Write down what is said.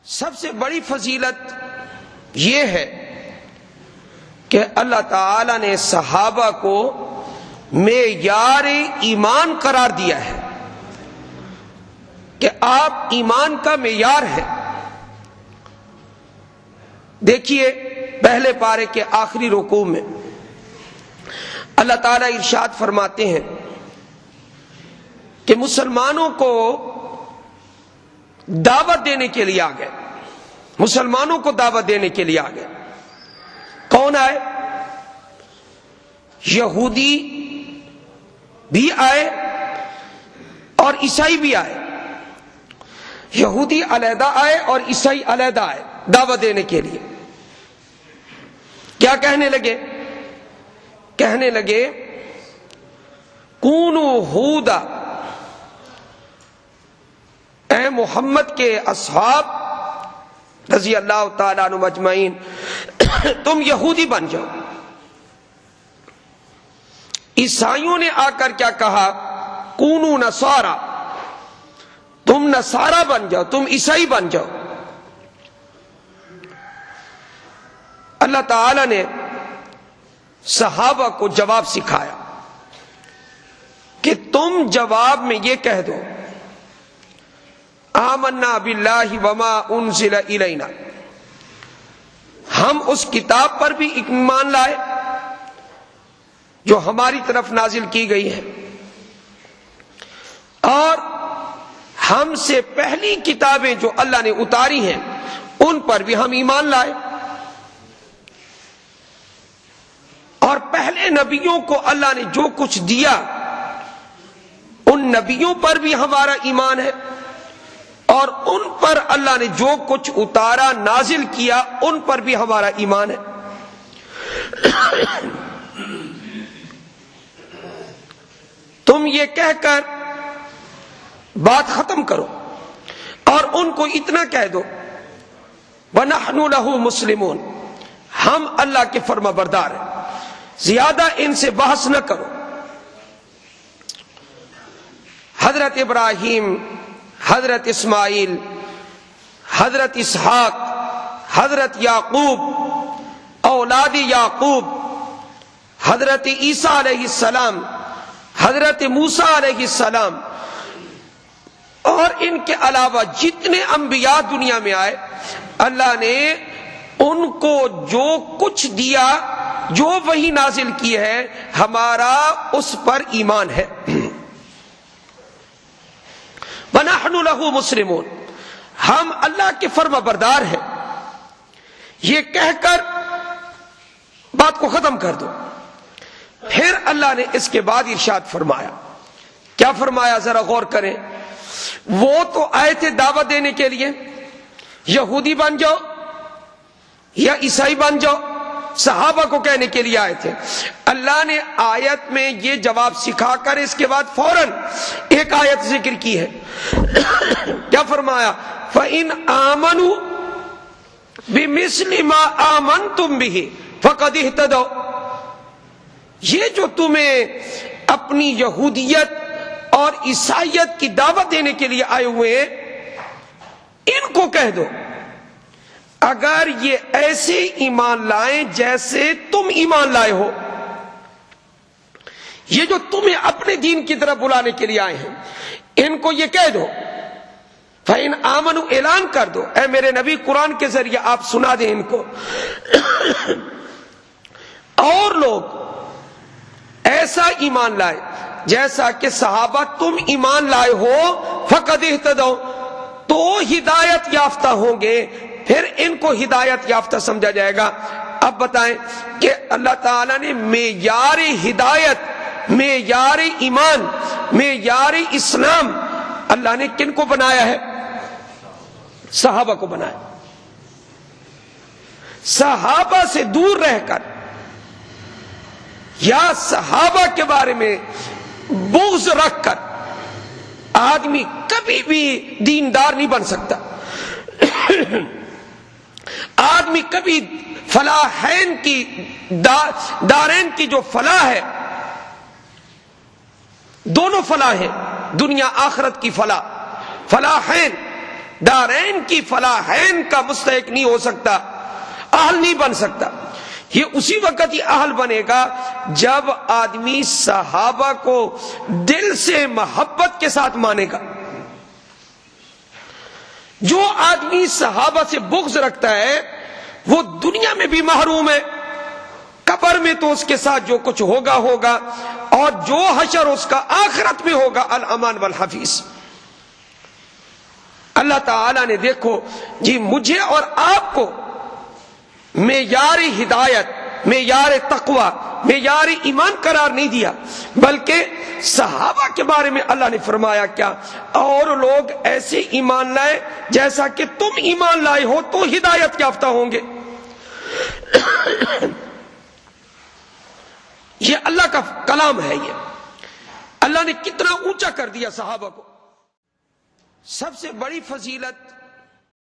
سب سے بڑی فضیلت یہ ہے کہ اللہ تعالی نے صحابہ کو معیار ایمان قرار دیا ہے کہ آپ ایمان کا معیار ہے۔ دیکھیے پہلے پارے کے آخری رکوع میں اللہ تعالیٰ ارشاد فرماتے ہیں کہ مسلمانوں کو دعوت دینے کے لیے آ گئے، مسلمانوں کو دعوت دینے کے لیے آ گئے۔ کون آئے؟ یہودی بھی آئے اور عیسائی بھی آئے۔ یہودی علیحدہ آئے اور عیسائی علیحدہ آئے دعوت دینے کے لیے۔ کیا کہنے لگے؟ کہنے لگے کونوا ھودا، اے محمد کے اصحاب رضی اللہ تعالیٰ عنہم اجمعین، تم یہودی بن جاؤ۔ عیسائیوں نے آ کر کیا کہا؟ کونوا نصارا، تم نصارا بن جاؤ، تم عیسائی بن جاؤ۔ اللہ تعالی نے صحابہ کو جواب سکھایا کہ تم جواب میں یہ کہہ دو آمنا باللہ وما انزل الینا، ہم اس کتاب پر بھی ایمان لائے جو ہماری طرف نازل کی گئی ہے، اور ہم سے پہلی کتابیں جو اللہ نے اتاری ہیں ان پر بھی ہم ایمان لائے، اور پہلے نبیوں کو اللہ نے جو کچھ دیا ان نبیوں پر بھی ہمارا ایمان ہے، اور ان پر اللہ نے جو کچھ اتارا نازل کیا ان پر بھی ہمارا ایمان ہے۔ تم یہ کہہ کر بات ختم کرو اور ان کو اتنا کہہ دو وَنَحْنُ لَهُ مُسْلِمُونَ، ہم اللہ کے فرما بردار ہیں، زیادہ ان سے بحث نہ کرو۔ حضرت ابراہیم، حضرت اسماعیل، حضرت اسحاق، حضرت یعقوب، اولاد یعقوب، حضرت عیسیٰ علیہ السلام، حضرت موسیٰ علیہ السلام، اور ان کے علاوہ جتنے انبیاء دنیا میں آئے، اللہ نے ان کو جو کچھ دیا، جو وحی نازل کی ہے، ہمارا اس پر ایمان ہے۔ وَنَحْنُ لَهُ مُسْلِمُونَ، ہم اللہ کے فرما بردار ہیں۔ یہ کہہ کر بات کو ختم کر دو۔ پھر اللہ نے اس کے بعد ارشاد فرمایا، کیا فرمایا ذرا غور کریں۔ وہ تو آئے تھے دعوت دینے کے لیے، یہودی بن جاؤ یا عیسائی بن جاؤ، صحابہ کو کہنے کے لیے آئے تھے۔ اللہ نے آیت میں یہ جواب سکھا کر اس کے بعد فوراً ایک آیت ذکر کی ہے۔ کیا فرمایا؟ فَإِنْ آمَنُوا بِمِثْلِ مَا آمَنْتُمْ بِهِ فَقَدِ اهْتَدَوْا، یہ جو تمہیں اپنی یہودیت اور عیسائیت کی دعوت دینے کے لیے آئے ہوئے ہیں، ان کو کہہ دو اگر یہ ایسے ایمان لائیں جیسے تم ایمان لائے ہو، یہ جو تمہیں اپنے دین کی طرف بلانے کے لیے آئے ہیں، ان کو یہ کہہ دو۔ فَإِنْ آمَنُوا، اعلان کر دو، اے میرے نبی قرآن کے ذریعے آپ سنا دیں ان کو، اور لوگ ایسا ایمان لائے جیسا کہ صحابہ تم ایمان لائے ہو، فقد اہتدوا، تو ہدایت یافتہ ہوں گے، پھر ان کو ہدایت یافتہ سمجھا جائے گا۔ اب بتائیں کہ اللہ تعالیٰ نے معیار ہدایت، معیار ایمان، معیار اسلام اللہ نے کن کو بنایا ہے؟ صحابہ کو بنایا۔ صحابہ سے دور رہ کر یا صحابہ کے بارے میں بغض رکھ کر آدمی کبھی بھی دیندار نہیں بن سکتا۔ آدمی کبھی فلاحین کی دارین کی جو فلاح ہے، دونوں فلاح ہیں، دنیا آخرت کی فلاح، فلاحین دارین کی فلاحین کا مستحق نہیں ہو سکتا، اہل نہیں بن سکتا۔ یہ اسی وقت ہی اہل بنے گا جب آدمی صحابہ کو دل سے محبت کے ساتھ مانے گا۔ جو آدمی صحابہ سے بغض رکھتا ہے وہ دنیا میں بھی محروم ہے، قبر میں تو اس کے ساتھ جو کچھ ہوگا ہوگا، اور جو حشر اس کا آخرت میں ہوگا الامان والحفیظ۔ اللہ تعالی نے دیکھو جی مجھے اور آپ کو معیار ہدایت، معیار تقوی، معیار ایمان قرار نہیں دیا، بلکہ صحابہ کے بارے میں اللہ نے فرمایا کیا؟ اور لوگ ایسے ایمان لائے جیسا کہ تم ایمان لائے ہو تو ہدایت یافتہ ہوں گے۔ یہ اللہ کا کلام ہے، یہ اللہ نے کتنا اونچا کر دیا صحابہ کو۔ سب سے بڑی فضیلت